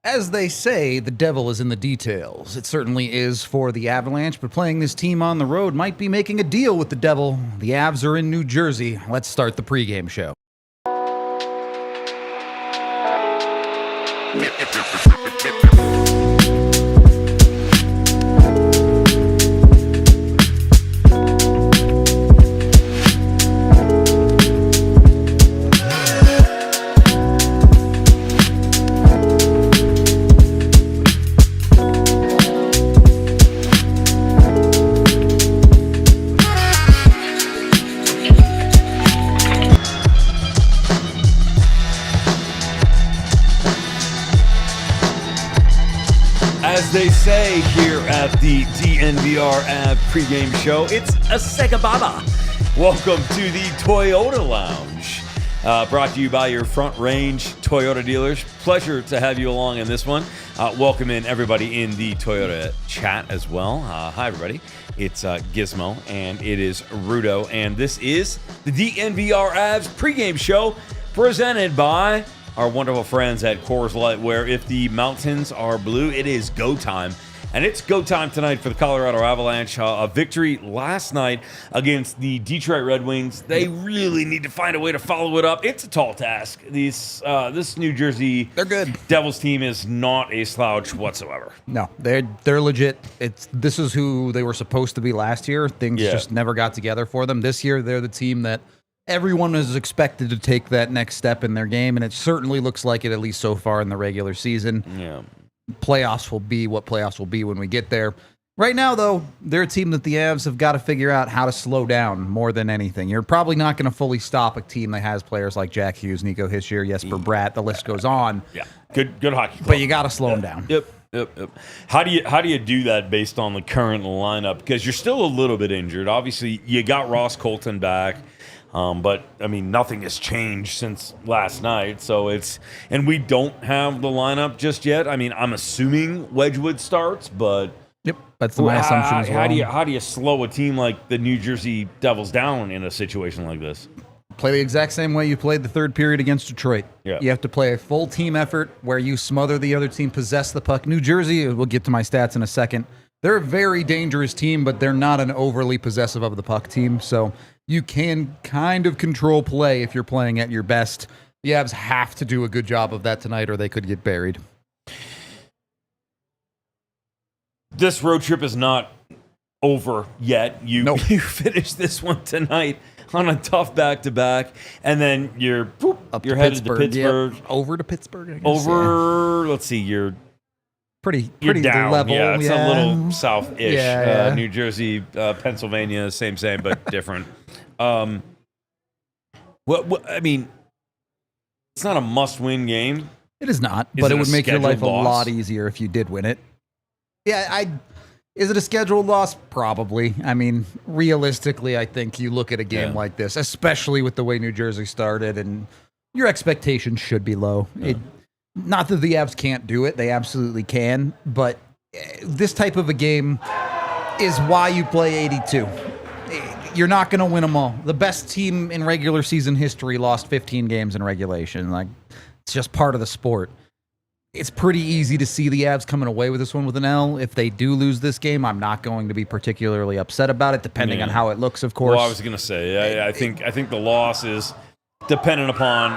As they say, the devil is in the details. It certainly is for the Avalanche, but playing this team on the road might be making a deal with the devil. The Avs are in New Jersey. Let's start the pregame show. As they say here at the DNVR pregame show, it's a SEGABABA. Welcome to the Toyota Lounge, brought to you by your Front Range Toyota dealers. Pleasure to have you along in this one. Welcome in everybody in the Toyota chat as well. Hi, everybody. It's Gizmo, and it is Rudo, and this is the DNVR Avs pregame show presented by our wonderful friends at Coors Light, where if the mountains are blue, it is go time. And it's go time tonight for the Colorado Avalanche. A victory last night against the Detroit Red Wings. They really need to find a way to follow it up. It's a tall task. This New Jersey They're good. Devils team is not a slouch whatsoever. No, they're legit. This is who they were supposed to be last year. Things just never got together for them. This year, they're the team that everyone is expected to take that next step in their game, and it certainly looks like it, at least so far in the regular season. Yeah. Playoffs will be what playoffs will be when we get there. Right now, though, they're a team that the Avs have got to figure out how to slow down more than anything. You're probably not going to fully stop a team that has players like Jack Hughes, Nico Hischier, Jesper Bratt. The list goes on. Yeah, good hockey club. But you got to slow them down. Yep. How do you do that based on the current lineup? Because you're still a little bit injured. Obviously, you got Ross Colton back. But I mean, nothing has changed since last night. So and we don't have the lineup just yet. I mean, I'm assuming Wedgwood starts, but yep, that's my assumption as well. How do you slow a team like the New Jersey Devils down in a situation like this? Play the exact same way you played the third period against Detroit. Yeah. You have to play a full team effort where you smother the other team, possess the puck. New Jersey, we'll get to my stats in a second. They're a very dangerous team, but they're not an overly possessive of the puck team. So you can kind of control play if you're playing at your best. The Avs have to do a good job of that tonight, or they could get buried. This road trip is not over yet. You finish this one tonight on a tough back-to-back, and then you're headed to Pittsburgh. Yep. Over to Pittsburgh, I guess. Let's see, you're pretty down. level. Yeah, it's a little south-ish. Yeah. New Jersey, Pennsylvania, same, but different. I mean, it's not a must-win game. It is not, but it would make your life a lot easier if you did win it. Yeah, is it a scheduled loss? Probably. I mean, realistically, I think you look at a game like this, especially with the way New Jersey started, and your expectations should be low. Yeah. Not that the Avs can't do it. They absolutely can. But this type of a game is why you play 82. You're not going to win them all. The best team in regular season history lost 15 games in regulation. It's just part of the sport. It's pretty easy to see the Avs coming away with this one with an L. If they do lose this game, I'm not going to be particularly upset about it, depending on how it looks, of course. Well, I was going to say, I think the loss is dependent upon.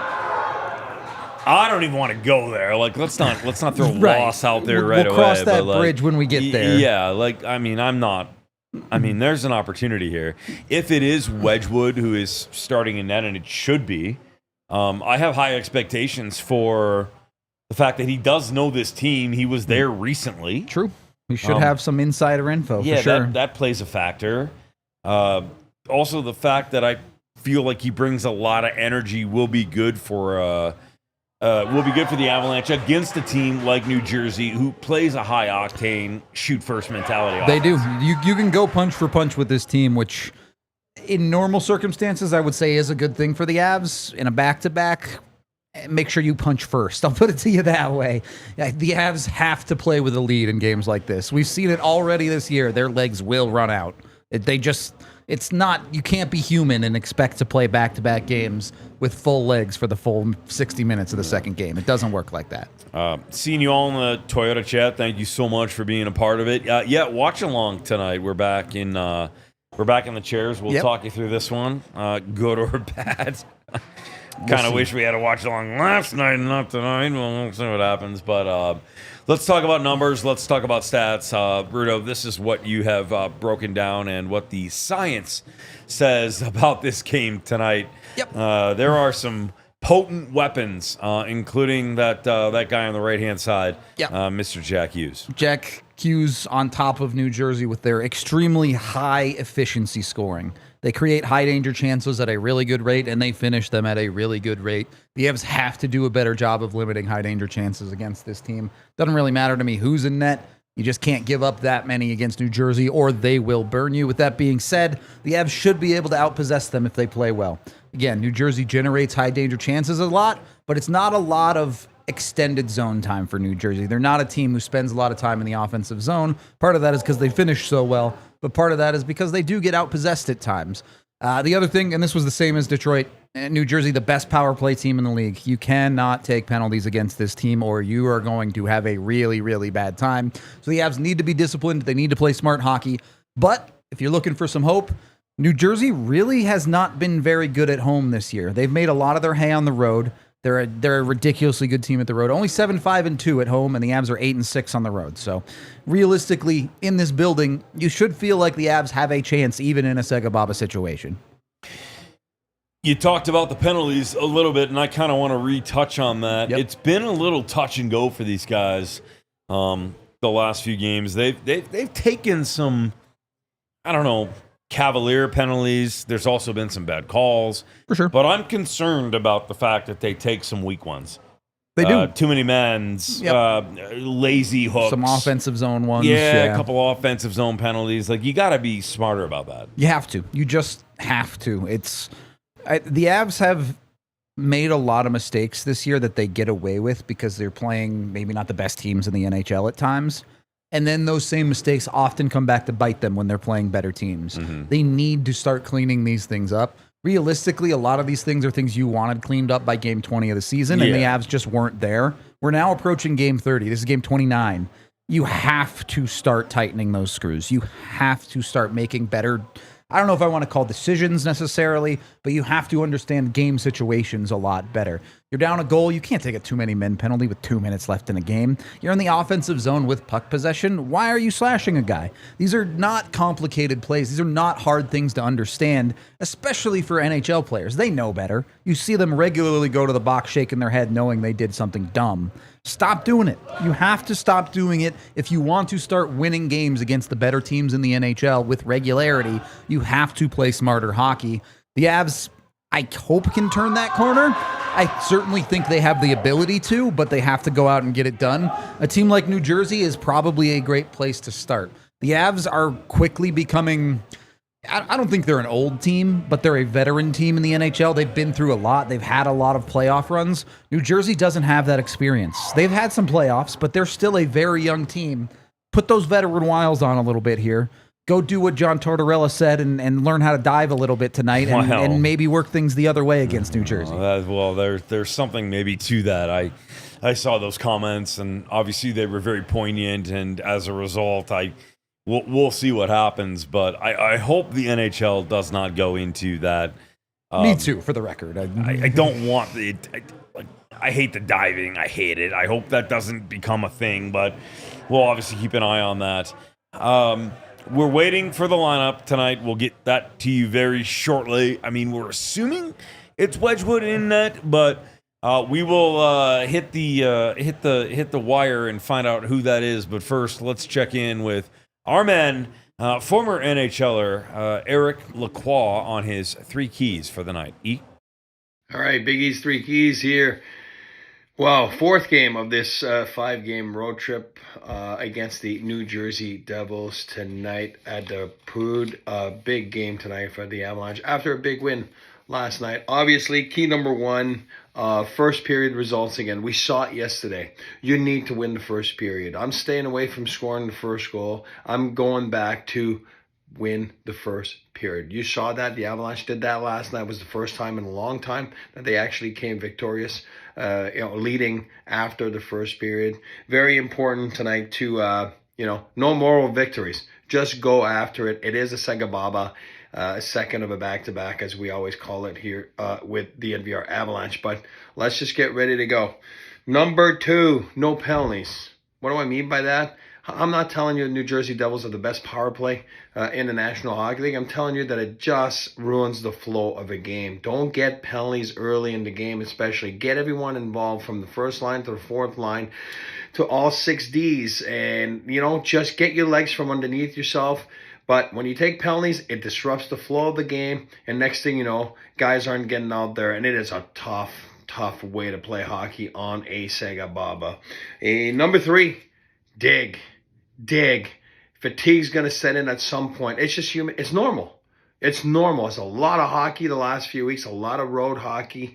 I don't even want to go there. Let's not throw loss out there right away. We'll cross that bridge when we get there. Yeah, there's an opportunity here. If it is Wedgwood who is starting in net, and it should be, I have high expectations for the fact that he does know this team. He was there recently. True. We should have some insider info, for sure. That plays a factor. Also, the fact that I feel like he brings a lot of energy will be good for the Avalanche against a team like New Jersey, who plays a high-octane, shoot-first mentality. They do. You can go punch for punch with this team, which in normal circumstances I would say is a good thing for the Avs. In a back-to-back, make sure you punch first. I'll put it to you that way. The Avs have to play with a lead in games like this. We've seen it already this year. Their legs will run out. It's not, you can't be human and expect to play back-to-back games with full legs for the full 60 minutes of the second game. It doesn't work like that. Seeing you all in the Toyota chat, thank you so much for being a part of it. Watch along tonight. We're back in the chairs. We'll talk you through this one, good or bad. Kind of wish we had a watch along last night and not tonight. We'll see what happens. But let's talk about numbers. Let's talk about stats. Rudo, this is what you have broken down and what the science says about this game tonight. Yep. There are some potent weapons, including that guy on the right-hand side, Mr. Jack Hughes. Jack Hughes on top of New Jersey with their extremely high efficiency scoring. They create high danger chances at a really good rate, and they finish them at a really good rate. The Avs have to do a better job of limiting high danger chances against this team. Doesn't really matter to me who's in net. You just can't give up that many against New Jersey, or they will burn you. With that being said, the Avs should be able to outpossess them if they play well. Again, New Jersey generates high danger chances a lot, but it's not a lot of extended zone time for New Jersey. They're not a team who spends a lot of time in the offensive zone. Part of that is because they finish so well, but part of that is because they do get outpossessed at times. The other thing, and this was the same as Detroit, New Jersey, the best power play team in the league. You cannot take penalties against this team or you are going to have a really, really bad time. So the Avs need to be disciplined. They need to play smart hockey. But if you're looking for some hope, New Jersey really has not been very good at home this year. They've made a lot of their hay on the road. They're a ridiculously good team at the road. Only 7-5-2 at home, and the Avs are 8-6 on the road. So realistically, in this building, you should feel like the Avs have a chance, even in a SEGABABA situation. You talked about the penalties a little bit, and I kind of want to retouch on that. Yep. It's been a little touch and go for these guys the last few games. They've taken some, I don't know, cavalier penalties. There's also been some bad calls. For sure. But I'm concerned about the fact that they take some weak ones. They do. Too many mans, lazy hooks. Some offensive zone ones. Yeah, a couple offensive zone penalties. Like, you got to be smarter about that. You have to. You just have to. The Avs have made a lot of mistakes this year that they get away with because they're playing maybe not the best teams in the NHL at times. And then those same mistakes often come back to bite them when they're playing better teams. Mm-hmm. They need to start cleaning these things up. Realistically, a lot of these things are things you wanted cleaned up by game 20 of the season, and the Avs just weren't there. We're now approaching game 30. This is game 29. You have to start tightening those screws. You have to start making better, I don't know if I want to call decisions necessarily, but you have to understand game situations a lot better. You're down a goal. You can't take a too many men penalty with 2 minutes left in a game. You're in the offensive zone with puck possession. Why are you slashing a guy? These are not complicated plays. These are not hard things to understand, especially for NHL players. They know better. You see them regularly go to the box shaking their head knowing they did something dumb. Stop doing it. You have to stop doing it if you want to start winning games against the better teams in the NHL with regularity. You have to play smarter hockey. The Avs, I hope, can turn that corner. I certainly think they have the ability to, but they have to go out and get it done. A team like New Jersey is probably a great place to start. The Avs are quickly becoming, I don't think they're an old team, but they're a veteran team in the NHL. They've been through a lot. They've had a lot of playoff runs. New Jersey doesn't have that experience. They've had some playoffs, but they're still a very young team. Put those veteran wiles on a little bit here. Go do what John Tortorella said and learn how to dive a little bit tonight and maybe work things the other way against New Jersey. Well, there's something maybe to that. I saw those comments, and obviously they were very poignant, and as a result, we'll see what happens, but I hope the NHL does not go into that. Me too, for the record. I don't want it. I hate the diving. I hate it. I hope that doesn't become a thing, but we'll obviously keep an eye on that. We're waiting for the lineup tonight. We'll get that to you very shortly. I mean, we're assuming it's Wedgwood in net, but we will hit the wire and find out who that is. But first, let's check in with our man, former NHLer Eric Lacroix, on his 3 keys for the night. All right, Big E's 3 keys here. Wow, 4th game of this 5-game road trip against the New Jersey Devils tonight at the Prude. Big game tonight for the Avalanche after a big win last night. Obviously, key number 1, first period results again. We saw it yesterday. You need to win the first period. I'm staying away from scoring the first goal. I'm going back to win the first period. You saw that. The Avalanche did that last night. It was the first time in a long time that they actually came victorious, leading after the first period. Very important tonight to, no moral victories. Just go after it. It is a SEGABABA, second of a back-to-back, as we always call it here with the DNVR Avalanche. But let's just get ready to go. Number 2, no penalties. What do I mean by that? I'm not telling you the New Jersey Devils are the best power play in the National Hockey League. I'm telling you that it just ruins the flow of a game. Don't get penalties early in the game, especially. Get everyone involved from the first line to the fourth line to all 6 Ds. And, just get your legs from underneath yourself. But when you take penalties, it disrupts the flow of the game. And next thing you know, guys aren't getting out there. And it is a tough way to play hockey on a SEGABABA. Number 3, dig. Fatigue's going to set in at some point. It's just human. It's normal. It's a lot of hockey the last few weeks, a lot of road hockey.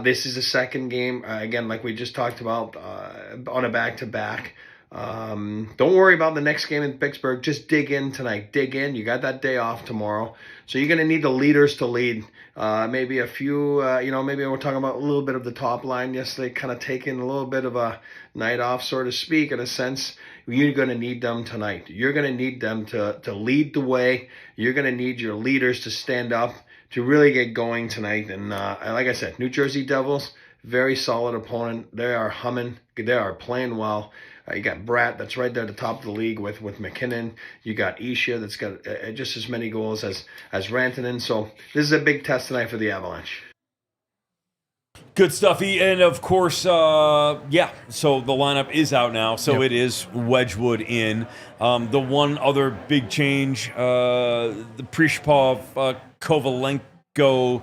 This is the second game, again, like we just talked about, on a back-to-back. Don't worry about the next game in Pittsburgh. Just dig in tonight. Dig in. You got that day off tomorrow. So you're going to need the leaders to lead. Maybe a few, maybe we're talking about a little bit of the top line yesterday, kind of taking a little bit of a night off, so to speak, in a sense. You're going to need them tonight. You're going to need them to lead the way. You're going to need your leaders to stand up to really get going tonight. And like I said, New Jersey Devils, very solid opponent. They are humming. They are playing well. You got Bratt, that's right there at the top of the league with McKinnon. You got Isha, that's got just as many goals as Rantanen. So this is a big test tonight for the Avalanche. Good stuff, and of course, so the lineup is out now, so It is Wedgwood in. The one other big change, the Prishpov Kovalenko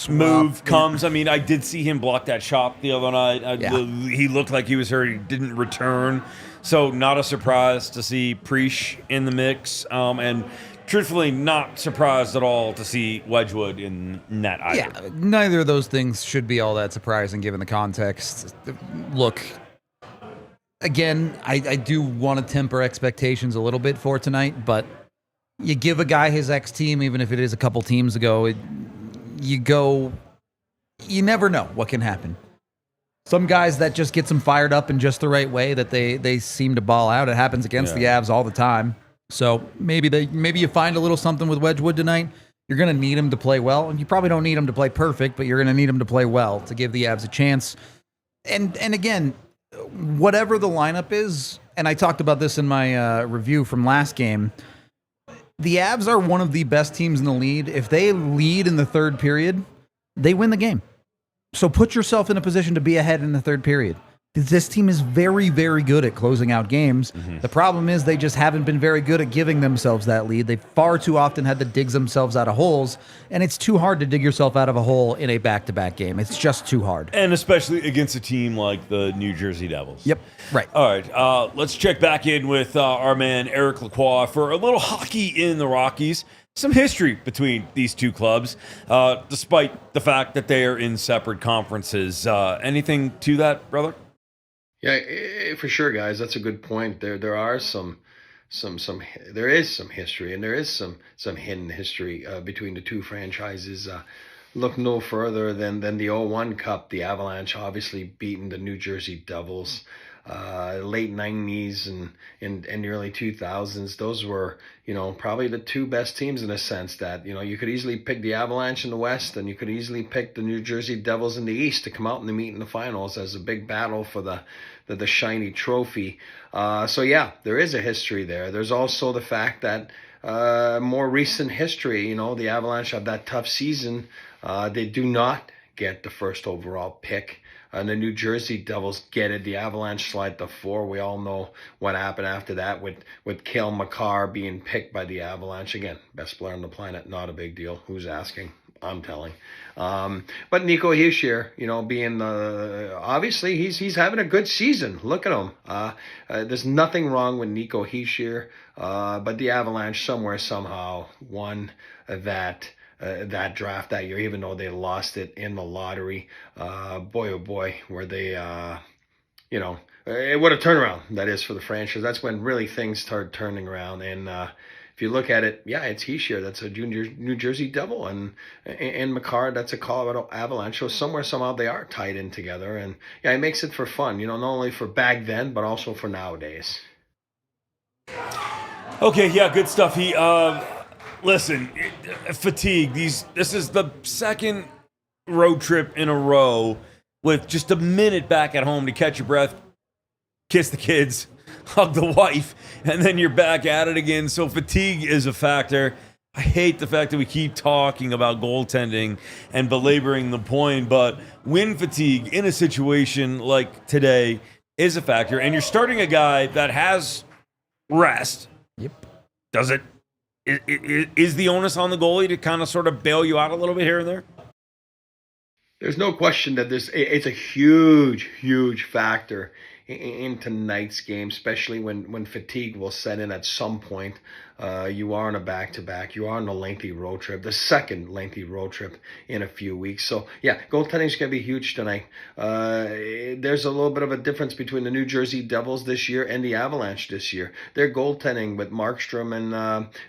move comes. I mean, I did see him block that shot the other night. He looked like he was hurt. He didn't return, so not a surprise to see Prish in the mix, and truthfully, not surprised at all to see Wedgwood in net either. Yeah, neither of those things should be all that surprising given the context. Look, again, I do want to temper expectations a little bit for tonight, but you give a guy his ex-team, even if it is a couple teams ago, you never know what can happen. Some guys that just gets them fired up in just the right way, that they seem to ball out. It happens against the Avs all the time. So maybe you find a little something with Wedgwood tonight. You're going to need him to play well, and you probably don't need him to play perfect, but you're going to need him to play well to give the Avs a chance. And again, whatever the lineup is, and I talked about this in my review from last game, the Avs are one of the best teams in the league. If they lead in the third period, they win the game. So put yourself in a position to be ahead in the third period. This team is very, very good at closing out games. Mm-hmm. The problem is they just haven't been very good at giving themselves that lead. They far too often had to dig themselves out of holes, and it's too hard to dig yourself out of a hole in a back-to-back game. It's just too hard. And especially against a team like the New Jersey Devils. Yep, right. All right, let's check back in with our man Eric Lacroix for a little hockey in the Rockies. Some history between these two clubs, despite the fact that they are in separate conferences. Anything to that, brother? Yeah, for sure, guys. That's a good point. There is some history, and there is some hidden history between the two franchises. Look no further than the 01 Cup, the Avalanche obviously beating the New Jersey Devils. Late 90s and the early 2000s, those were, probably the two best teams in a sense that, you could easily pick the Avalanche in the West and you could easily pick the New Jersey Devils in the East to come out and meet in the finals as a big battle for the shiny trophy. So yeah, there is a history there. There's also the fact that more recent history, the Avalanche have that tough season. They do not get the first overall pick. And the New Jersey Devils get it. The Avalanche slide to 4. We all know what happened after that with Cale Makar being picked by the Avalanche. Again, best player on the planet, not a big deal. Who's asking? I'm telling. But Nico Hischier, being obviously he's having a good season. Look at him. There's nothing wrong with Nico Hischier, but the Avalanche somewhere somehow won that draft that year, even though they lost it in the lottery. Boy, oh boy, were they, what a turnaround that is for the franchise. That's when really things started turning around. And if you look at it, yeah, it's Heischer, that's a New Jersey Devil, and Makar, that's a Colorado Avalanche. So somehow they are tied in together, and yeah, it makes it for fun, not only for back then, but also for nowadays. Okay, yeah, good stuff. Listen, fatigue. This is the second road trip in a row with just a minute back at home to catch your breath, kiss the kids, hug the wife, and then you're back at it again. So fatigue is a factor. I hate the fact that we keep talking about goaltending and belaboring the point, but win fatigue in a situation like today is a factor. And you're starting a guy that has rest. Yep. Does it? Is the onus on the goalie to kind of sort of bail you out a little bit here and there? There's no question that it's a huge factor in tonight's game, especially when fatigue will set in at some point. You are on a back-to-back. You are on a lengthy road trip, the second lengthy road trip in a few weeks. So, yeah, goaltending is going to be huge tonight. There's a little bit of a difference between the New Jersey Devils this year and the Avalanche this year. Their goaltending with Markstrom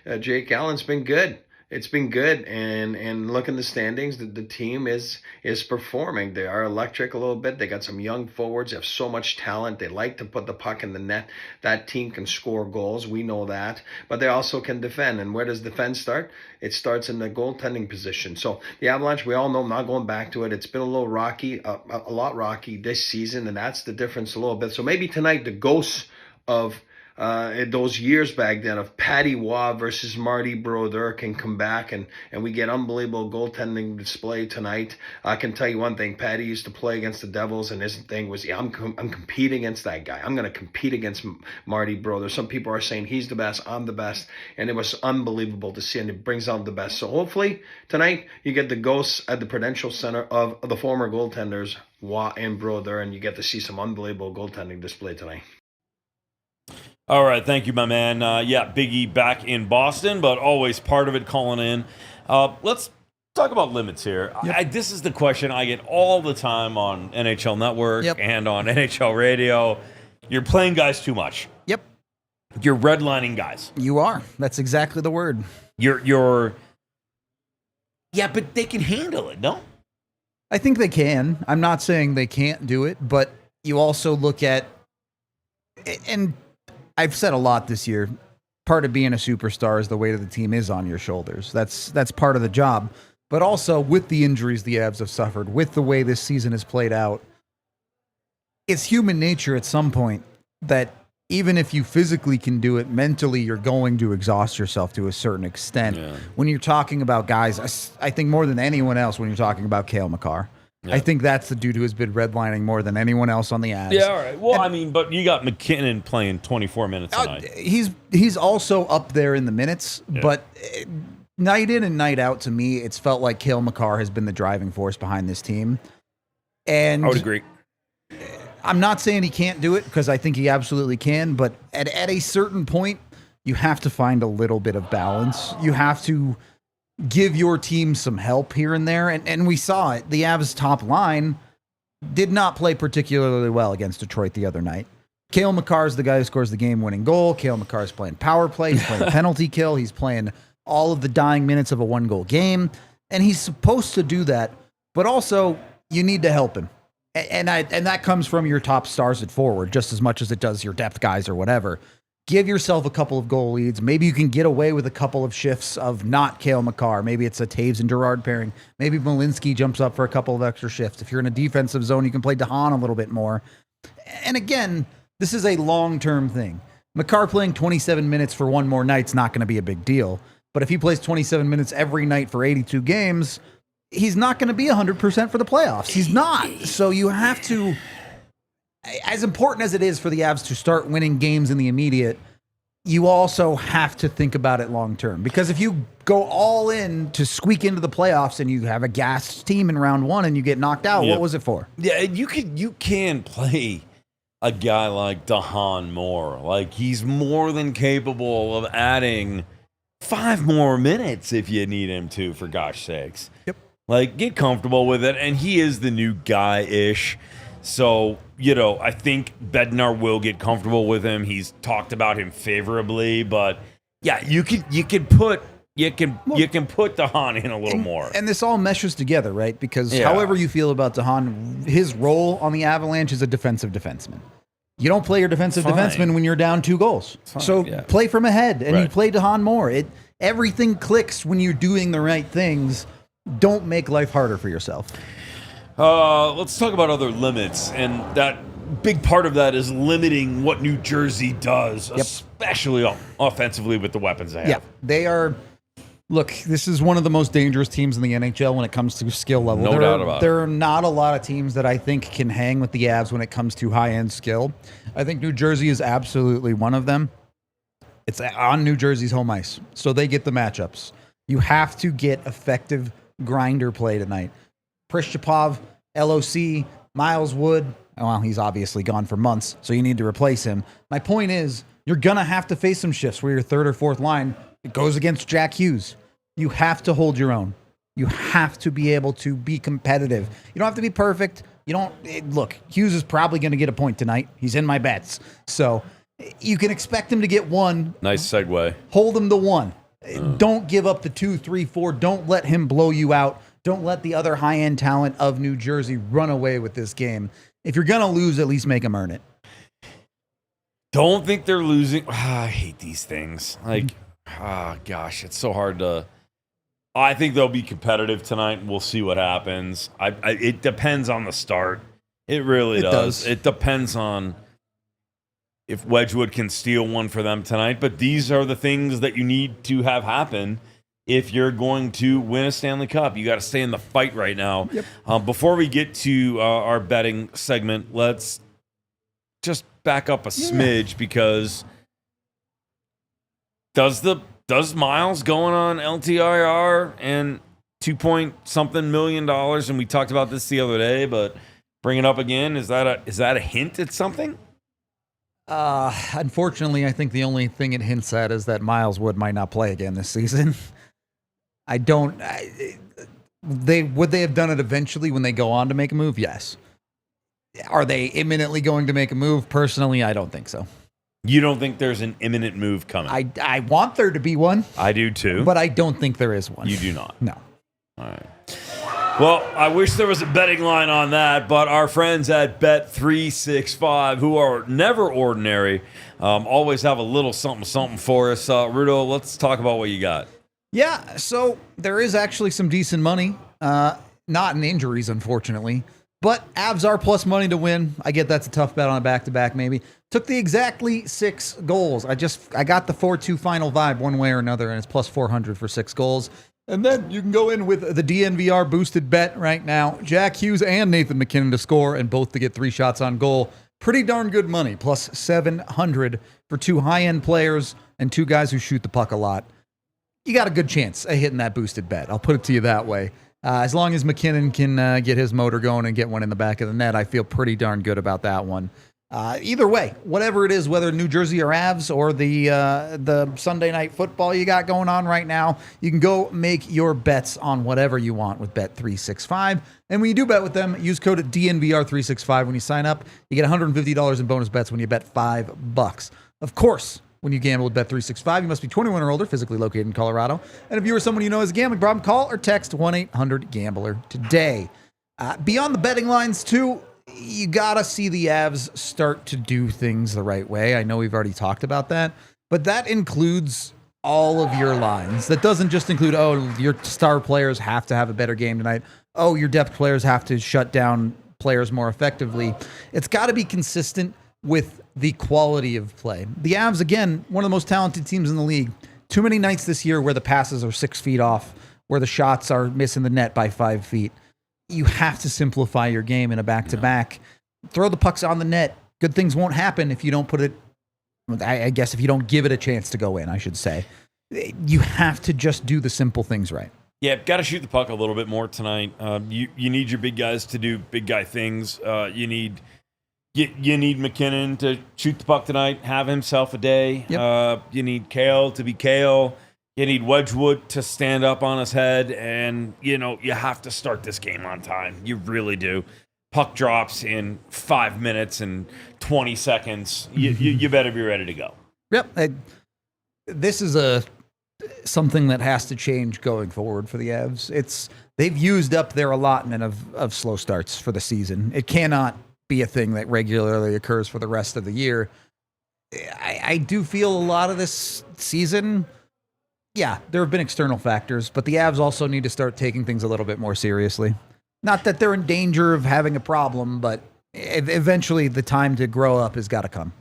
and Jake Allen's been good. It's been good, and look in the standings, the team is performing. They are electric a little bit. They got some young forwards. They have so much talent. They like to put the puck in the net. That team can score goals. We know that. But they also can defend. And where does defense start? It starts in the goaltending position. So the Avalanche, we all know, I'm not going back to it. It's been a little rocky, a lot rocky this season, and that's the difference a little bit. So maybe tonight the ghosts of those years back then of Patty Waugh versus Marty Brodeur can come back, and we get unbelievable goaltending display tonight. I can tell you one thing: Patty used to play against the Devils, and his thing was, I'm competing against that guy. I'm going to compete against Marty Brodeur. Some people are saying he's the best, I'm the best, and it was unbelievable to see, and it brings out the best. So hopefully tonight you get the ghosts at the Prudential Center of the former goaltenders Waugh and Brodeur, and you get to see some unbelievable goaltending display tonight. All right, thank you, my man. Yeah, Big E back in Boston, but always part of it calling in. Let's talk about limits here. Yep. This is the question I get all the time on NHL Network and on NHL Radio. You're playing guys too much. Yep. You're redlining guys. You are. That's exactly the word. You're. Yeah, but they can handle it, no? I think they can. I'm not saying they can't do it, but you also look at, and I've said a lot this year, part of being a superstar is the weight of the team is on your shoulders. That's part of the job. But also with the injuries the Avs have suffered, with the way this season has played out, it's human nature at some point that even if you physically can do it, mentally you're going to exhaust yourself to a certain extent. Yeah. When you're talking about guys, I think more than anyone else, when you're talking about Cale Makar, yeah. I think that's the dude who has been redlining more than anyone else on the Avs. Yeah, all right. Well, but you got McKinnon playing 24 minutes tonight. He's also up there in the minutes, but night in and night out, to me, it's felt like Cale Makar has been the driving force behind this team. And I would agree. I'm not saying he can't do it, because I think he absolutely can, but at a certain point, you have to find a little bit of balance. You have to give your team some help here and there. And we saw it. The Avs top line did not play particularly well against Detroit the other night. Cale Makar is the guy who scores the game-winning goal. Cale Makar is playing power play. He's playing penalty kill. He's playing all of the dying minutes of a one-goal game. And he's supposed to do that. But also, you need to help him. And that comes from your top stars at forward, just as much as it does your depth guys or whatever. Give yourself a couple of goal leads. Maybe you can get away with a couple of shifts of not Cale Makar. Maybe it's a Taves and Gerard pairing. Maybe Malinsky jumps up for a couple of extra shifts. If you're in a defensive zone, you can play DeHaan a little bit more. And again, this is a long-term thing. Makar playing 27 minutes for one more night's not going to be a big deal. But if he plays 27 minutes every night for 82 games, he's not going to be 100% for the playoffs. He's not. So you have to, as important as it is for the Avs to start winning games in the immediate, you also have to think about it long term. Because if you go all in to squeak into the playoffs and you have a gassed team in round one and you get knocked out, what was it for? Yeah, you can play a guy like DeHaan more. Like, he's more than capable of adding 5 more minutes if you need him to, for gosh sakes. Yep. Like, get comfortable with it. And he is the new guy-ish. So, I think Bednar will get comfortable with him. He's talked about him favorably, but Yeah, you can put DeHaan in a little more. And this all meshes together, right? Because Yeah. however you feel about DeHaan, his role on the Avalanche is a defensive defenseman. You don't play your defensive Fine. defenseman when you're down 2 goals. Fine, So yeah. play from ahead, and you Right. play DeHaan more. Everything clicks when you're doing the right things. Don't make life harder for yourself. Let's talk about other limits, and that big part of that is limiting what New Jersey does, especially offensively with the weapons they have. Yeah, they are. Look, this is one of the most dangerous teams in the NHL when it comes to skill level. No doubt about it. There are not a lot of teams that I think can hang with the Avs when it comes to high-end skill. I think New Jersey is absolutely one of them. It's on New Jersey's home ice, so they get the matchups. You have to get effective grinder play tonight. Prishchapov, LOC, Miles Wood. Well, he's obviously gone for months, so you need to replace him. My point is, you're going to have to face some shifts where your third or fourth line goes against Jack Hughes. You have to hold your own. You have to be able to be competitive. You don't have to be perfect. Look, Hughes is probably going to get a point tonight. He's in my bets. So you can expect him to get one. Nice segue. Hold him to one. Don't give up the 2, 3, 4. Don't let him blow you out. Don't let the other high-end talent of New Jersey run away with this game. If you're going to lose, at least make them earn it. Don't think they're losing. I hate these things. Gosh, it's so hard to. I think they'll be competitive tonight. We'll see what happens. It depends on the start. It really does. It depends on if Wedgwood can steal one for them tonight. But these are the things that you need to have happen if you're going to win a Stanley Cup. You got to stay in the fight right now. Yep. Before we get to our betting segment, let's just back up a smidge, because does Miles going on LTIR and $2-point-something million, and we talked about this the other day, but bring it up again, is that a hint at something? Unfortunately, I think the only thing it hints at is that Miles Wood might not play again this season. Would they have done it eventually when they go on to make a move? Yes. Are they imminently going to make a move? Personally, I don't think so. You don't think there's an imminent move coming? I want there to be one. I do too. But I don't think there is one. You do not? No. All right. Well, I wish there was a betting line on that, but our friends at Bet365, who are never ordinary, always have a little something for us. Rudo, let's talk about what you got. Yeah, so there is actually some decent money. Not in injuries, unfortunately. But Avs are plus money to win. I get that's a tough bet on a back-to-back maybe. Took the exactly 6 goals. I got the 4-2 final vibe one way or another, and it's plus 400 for 6 goals. And then you can go in with the DNVR boosted bet right now. Jack Hughes and Nathan McKinnon to score and both to get 3 shots on goal. Pretty darn good money, plus 700 for 2 high-end players and 2 guys who shoot the puck a lot. You got a good chance of hitting that boosted bet. I'll put it to you that way. As long as McKinnon can get his motor going and get one in the back of the net, I feel pretty darn good about that one. Either way, whatever it is, whether New Jersey or Avs or the Sunday night football you got going on right now, you can go make your bets on whatever you want with Bet365. And when you do bet with them, use code DNVR365 when you sign up. You get $150 in bonus bets when you bet $5. Of course, when you gamble with Bet365, you must be 21 or older, physically located in Colorado. And if you or someone you know has a gambling problem, call or text 1-800-GAMBLER today. Beyond the betting lines, too, you got to see the Avs start to do things the right way. I know we've already talked about that, but that includes all of your lines. That doesn't just include, your star players have to have a better game tonight. Your depth players have to shut down players more effectively. It's got to be consistent with the quality of play. The Avs, again, one of the most talented teams in the league. Too many nights this year where the passes are 6 feet off, where the shots are missing the net by 5 feet. You have to simplify your game in a back-to-back. Throw the pucks on the net. Good things won't happen if you don't put it, I guess if you don't give it a chance to go in, I should say. You have to just do the simple things right. Yeah, got to shoot the puck a little bit more tonight. You need your big guys to do big guy things. You need McKinnon to shoot the puck tonight, have himself a day. Yep. You need Kale to be Kale. You need Wedgwood to stand up on his head. And, you have to start this game on time. You really do. Puck drops in 5 minutes and 20 seconds. You better be ready to go. Yep. this is something that has to change going forward for the Avs. They've used up their allotment of slow starts for the season. It cannot be a thing that regularly occurs for the rest of the year. I do feel a lot of this season, yeah, there have been external factors, but the Avs also need to start taking things a little bit more seriously. Not that they're in danger of having a problem, but eventually the time to grow up has got to come.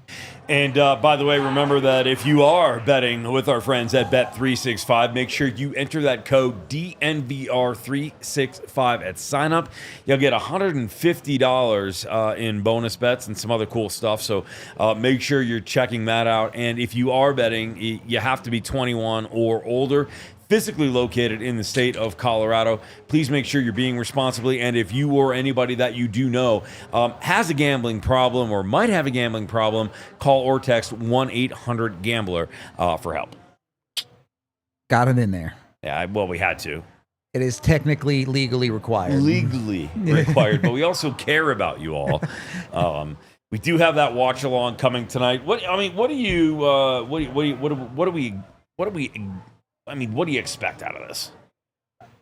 And by the way, remember that if you are betting with our friends at Bet365, make sure you enter that code DNVR365 at sign up. You'll get $150 in bonus bets and some other cool stuff. So make sure you're checking that out. And if you are betting, you have to be 21 or older, physically located in the state of Colorado. Please make sure you're being responsibly. And if you or anybody that you do know has a gambling problem or might have a gambling problem, call or text 1-800-GAMBLER for help. Got it in there. Yeah, well, we had to. It is technically legally required. Legally required, but we also care about you all. We do have that watch along coming tonight. What do you expect out of this?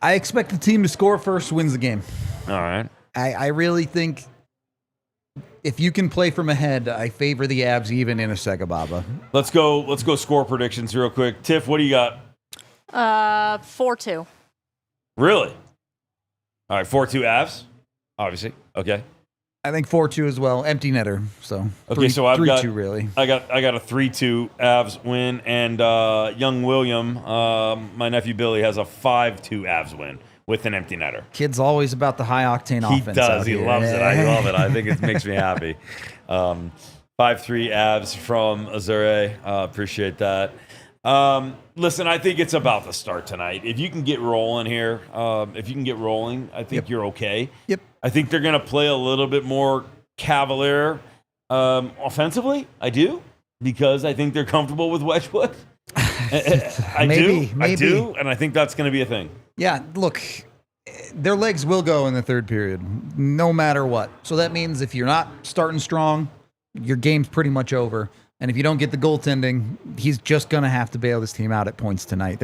I expect the team to score first wins the game. All right. I really think if you can play from ahead, I favor the Avs even in a SEGABABA. Let's go score predictions real quick. Tiff, what do you got? 4-2. Really? All right, 4-2 Avs, obviously. Okay. I think 4-2 as well. Empty netter. So okay, so I've got 3-2 really. I got a 3-2 Avs win, and young William, my nephew Billy, has a 5-2 Avs win with an empty netter. Kid's always about the high octane He offense. does. He loves it. I love it. I think it makes me happy. 5-3 Avs from Azure. Appreciate that. Listen, I think it's about to start tonight. If you can get rolling here, I think you're okay. Yep. I think they're going to play a little bit more cavalier offensively. I do, because I think they're comfortable with Wedgwood. Maybe. I do, and I think that's going to be a thing. Yeah, look, their legs will go in the third period, no matter what. So that means if you're not starting strong, your game's pretty much over. And if you don't get the goaltending, he's just going to have to bail this team out at points tonight.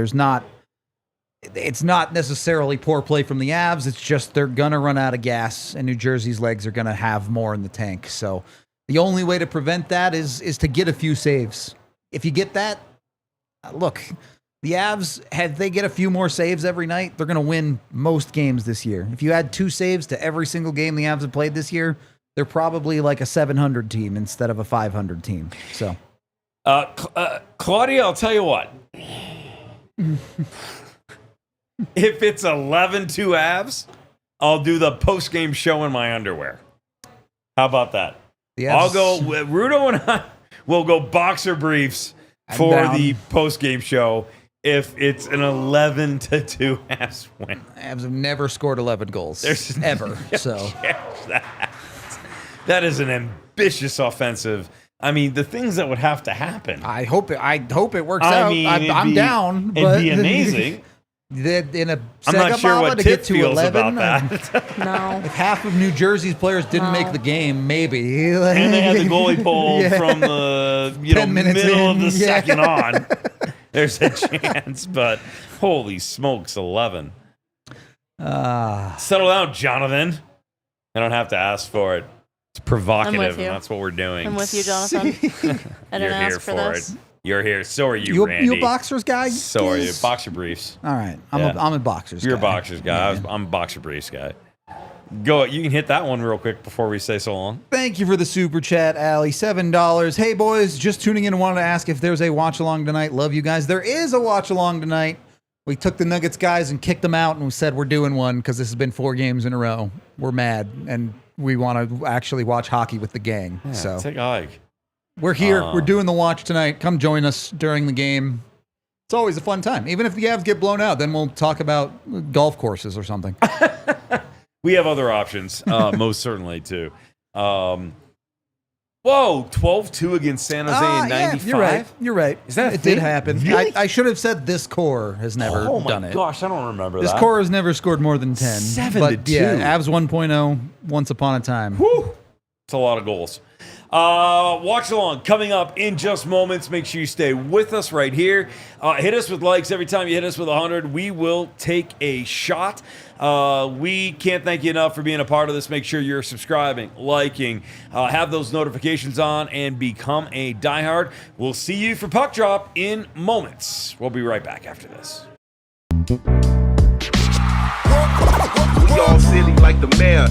It's not necessarily poor play from the Avs. It's just they're going to run out of gas, and New Jersey's legs are going to have more in the tank. So the only way to prevent that is to get a few saves. If you get that, look, the Avs, if they get a few more saves every night, they're going to win most games this year. If you add 2 saves to every single game the Avs have played this year, they're probably like a 700 team instead of a 500 team. So, Claudia, I'll tell you what. If it's 11-2 Avs, I'll do the post-game show in my underwear. How about that? I'll go, Rudo and I will go boxer briefs for the post-game show if it's an 11-2 Avs win. Avs have never scored 11 goals ever. So that is an ambitious offensive. I mean, the things that would have to happen. I hope it works out. I'm down. It'd be amazing. In a I'm not sure what to Tip get to feels 11, about that. No. If half of New Jersey's players didn't make the game, maybe. And they had the goalie pulled from the 10 minutes middle of in. the second on. There's a chance, but holy smokes, 11. Settle down, Jonathan. I don't have to ask for it. It's provocative, and that's what we're doing. I'm with you, Jonathan. I didn't ask for this. It. You're here. So are you, Randy. You a boxers guy? So are you. Boxer briefs. All right. I'm a boxers guy. You're a boxers guy. Yeah. I'm a boxer briefs guy. Go. You can hit that one real quick before we say so long. Thank you for the super chat, Allie. $7. Hey, boys. Just tuning in and wanted to ask if there's a watch along tonight. Love you guys. There is a watch along tonight. We took the Nuggets guys and kicked them out, and we said we're doing one because this has been 4 games in a row. We're mad, and we want to actually watch hockey with the gang. Yeah, so take a hike. We're here. We're doing the watch tonight. Come join us during the game. It's always a fun time. Even if the Avs get blown out, then we'll talk about golf courses or something. We have other options, most certainly, too. Whoa, 12-2 against San Jose in 95? Yeah, you're right. Is that a it thing? did happen. Really? I should have said this core has never Oh, my done it. gosh, I don't remember This that. core has never scored more than 10. 7-2. But yeah, Avs 1.0 once upon a time. Whew. It's a lot of goals. Watch along coming up in just moments. Make sure you stay with us right here. Hit us with likes. Every time you hit us with 100, we will take a shot. We can't thank you enough for being a part of this. Make sure you're subscribing, liking, have those notifications on, and become a diehard. We'll see you for Puck Drop in moments. We'll be right back after this. We all silly like the mayor.